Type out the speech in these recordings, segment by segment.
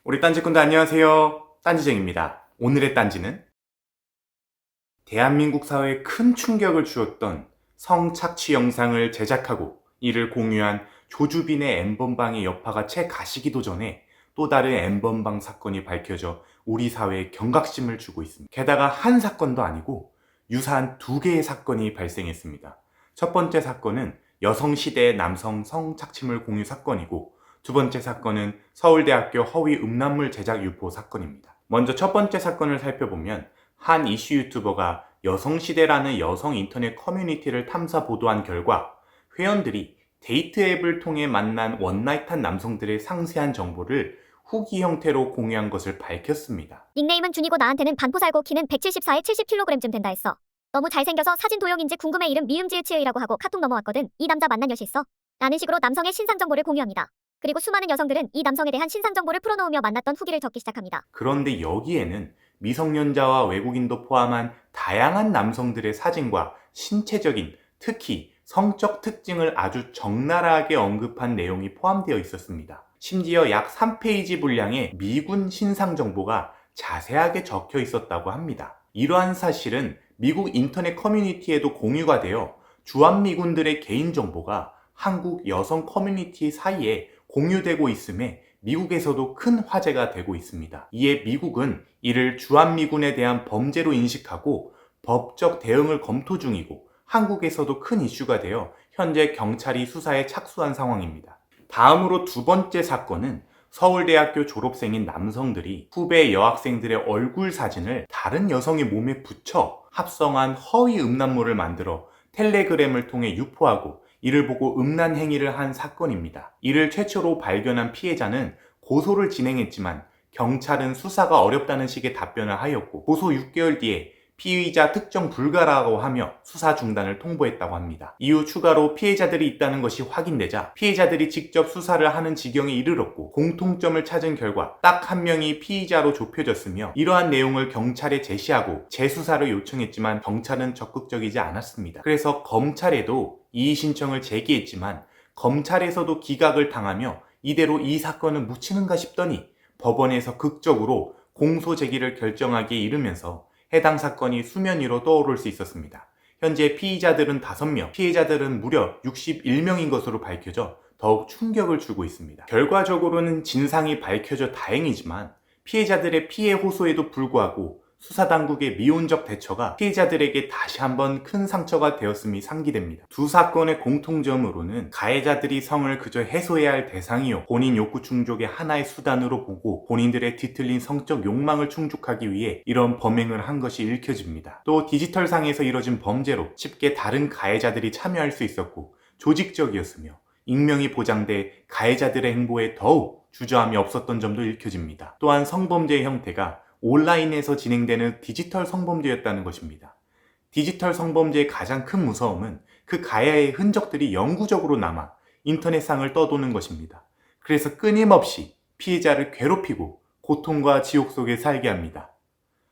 우리 딴지꾼들 안녕하세요. 딴지쟁입니다. 오늘의 딴지는 대한민국 사회에 큰 충격을 주었던 성착취 영상을 제작하고 이를 공유한 조주빈의 N번방의 여파가 채 가시기도 전에 또 다른 N번방 사건이 밝혀져 우리 사회에 경각심을 주고 있습니다. 게다가 한 사건도 아니고 유사한 두 개의 사건이 발생했습니다. 첫 번째 사건은 여성시대 남성 성착취물 공유 사건이고 두 번째 사건은 서울대학교 허위 음란물 제작 유포 사건입니다. 먼저 첫 번째 사건을 살펴보면 한 이슈 유튜버가 여성시대라는 여성 인터넷 커뮤니티를 탐사 보도한 결과 회원들이 데이트 앱을 통해 만난 원나잇한 남성들의 상세한 정보를 후기 형태로 공유한 것을 밝혔습니다. 닉네임은 준이고 나한테는 반포 살고 키는 174에 70kg쯤 된다 했어. 너무 잘생겨서 사진 도용인지 궁금해 이름 미음지읒이라고 하고 카톡 넘어왔거든. 이 남자 만난 여시 있어? 라는 식으로 남성의 신상 정보를 공유합니다. 그리고 수많은 여성들은 이 남성에 대한 신상 정보를 풀어놓으며 만났던 후기를 적기 시작합니다. 그런데 여기에는 미성년자와 외국인도 포함한 다양한 남성들의 사진과 신체적인, 특히 성적 특징을 아주 적나라하게 언급한 내용이 포함되어 있었습니다. 심지어 약 3페이지 분량의 미군 신상 정보가 자세하게 적혀 있었다고 합니다. 이러한 사실은 미국 인터넷 커뮤니티에도 공유가 되어 주한미군들의 개인정보가 한국 여성 커뮤니티 사이에 공유되고 있음에 미국에서도 큰 화제가 되고 있습니다. 이에 미국은 이를 주한미군에 대한 범죄로 인식하고 법적 대응을 검토 중이고 한국에서도 큰 이슈가 되어 현재 경찰이 수사에 착수한 상황입니다. 다음으로 두 번째 사건은 서울대학교 졸업생인 남성들이 후배 여학생들의 얼굴 사진을 다른 여성의 몸에 붙여 합성한 허위 음란물을 만들어 텔레그램을 통해 유포하고 이를 보고 음란 행위를 한 사건입니다. 이를 최초로 발견한 피해자는 고소를 진행했지만 경찰은 수사가 어렵다는 식의 답변을 하였고 고소 6개월 뒤에 피의자 특정 불가라고 하며 수사 중단을 통보했다고 합니다. 이후 추가로 피해자들이 있다는 것이 확인되자 피해자들이 직접 수사를 하는 지경에 이르렀고 공통점을 찾은 결과 딱 한 명이 피의자로 좁혀졌으며 이러한 내용을 경찰에 제시하고 재수사를 요청했지만 경찰은 적극적이지 않았습니다. 그래서 검찰에도 이의 신청을 제기했지만 검찰에서도 기각을 당하며 이대로 이 사건은 묻히는가 싶더니 법원에서 극적으로 공소 제기를 결정하기에 이르면서 해당 사건이 수면 위로 떠오를 수 있었습니다. 현재 피의자들은 5명, 피해자들은 무려 61명인 것으로 밝혀져 더욱 충격을 주고 있습니다. 결과적으로는 진상이 밝혀져 다행이지만 피해자들의 피해 호소에도 불구하고 수사당국의 미온적 대처가 피해자들에게 다시 한번 큰 상처가 되었음이 상기됩니다. 두 사건의 공통점으로는 가해자들이 성을 그저 해소해야 할 대상이요 본인 욕구 충족의 하나의 수단으로 보고 본인들의 뒤틀린 성적 욕망을 충족하기 위해 이런 범행을 한 것이 읽혀집니다. 또 디지털상에서 이뤄진 범죄로 쉽게 다른 가해자들이 참여할 수 있었고 조직적이었으며 익명이 보장돼 가해자들의 행보에 더욱 주저함이 없었던 점도 읽혀집니다. 또한 성범죄의 형태가 온라인에서 진행되는 디지털 성범죄였다는 것입니다. 디지털 성범죄의 가장 큰 무서움은 그 가해의 흔적들이 영구적으로 남아 인터넷상을 떠도는 것입니다. 그래서 끊임없이 피해자를 괴롭히고 고통과 지옥 속에 살게 합니다.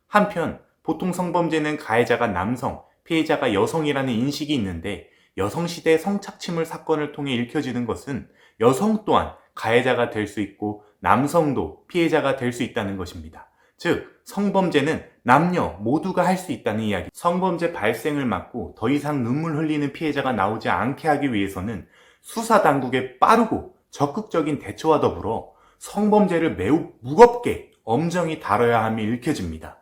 한편 보통 성범죄는 가해자가 남성, 피해자가 여성이라는 인식이 있는데 여성시대 성착취물 사건을 통해 읽혀지는 것은 여성 또한 가해자가 될 수 있고 남성도 피해자가 될 수 있다는 것입니다. 즉 성범죄는 남녀 모두가 할 수 있다는 이야기. 성범죄 발생을 막고 더 이상 눈물 흘리는 피해자가 나오지 않게 하기 위해서는 수사당국의 빠르고 적극적인 대처와 더불어 성범죄를 매우 무겁게 엄정히 다뤄야 함이 읽혀집니다.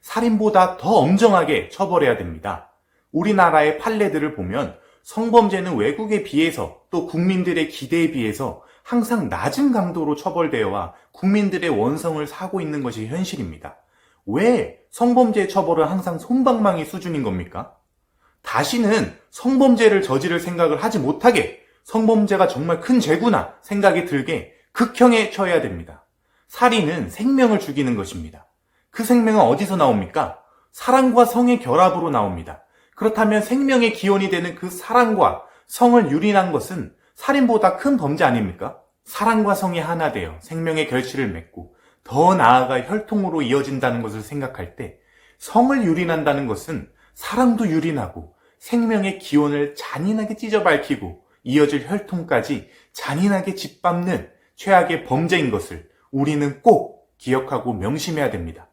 살인보다 더 엄정하게 처벌해야 됩니다. 우리나라의 판례들을 보면 성범죄는 외국에 비해서 또 국민들의 기대에 비해서 항상 낮은 강도로 처벌되어와 국민들의 원성을 사고 있는 것이 현실입니다. 왜 성범죄 처벌은 항상 솜방망이 수준인 겁니까? 다시는 성범죄를 저지를 생각을 하지 못하게 성범죄가 정말 큰 죄구나 생각이 들게 극형에 처해야 됩니다. 살인은 생명을 죽이는 것입니다. 그 생명은 어디서 나옵니까? 사랑과 성의 결합으로 나옵니다. 그렇다면 생명의 기원이 되는 그 사랑과 성을 유린한 것은 살인보다 큰 범죄 아닙니까? 사랑과 성이 하나 되어 생명의 결실을 맺고 더 나아가 혈통으로 이어진다는 것을 생각할 때 성을 유린한다는 것은 사랑도 유린하고 생명의 기원을 잔인하게 찢어 밝히고 이어질 혈통까지 잔인하게 짓밟는 최악의 범죄인 것을 우리는 꼭 기억하고 명심해야 됩니다.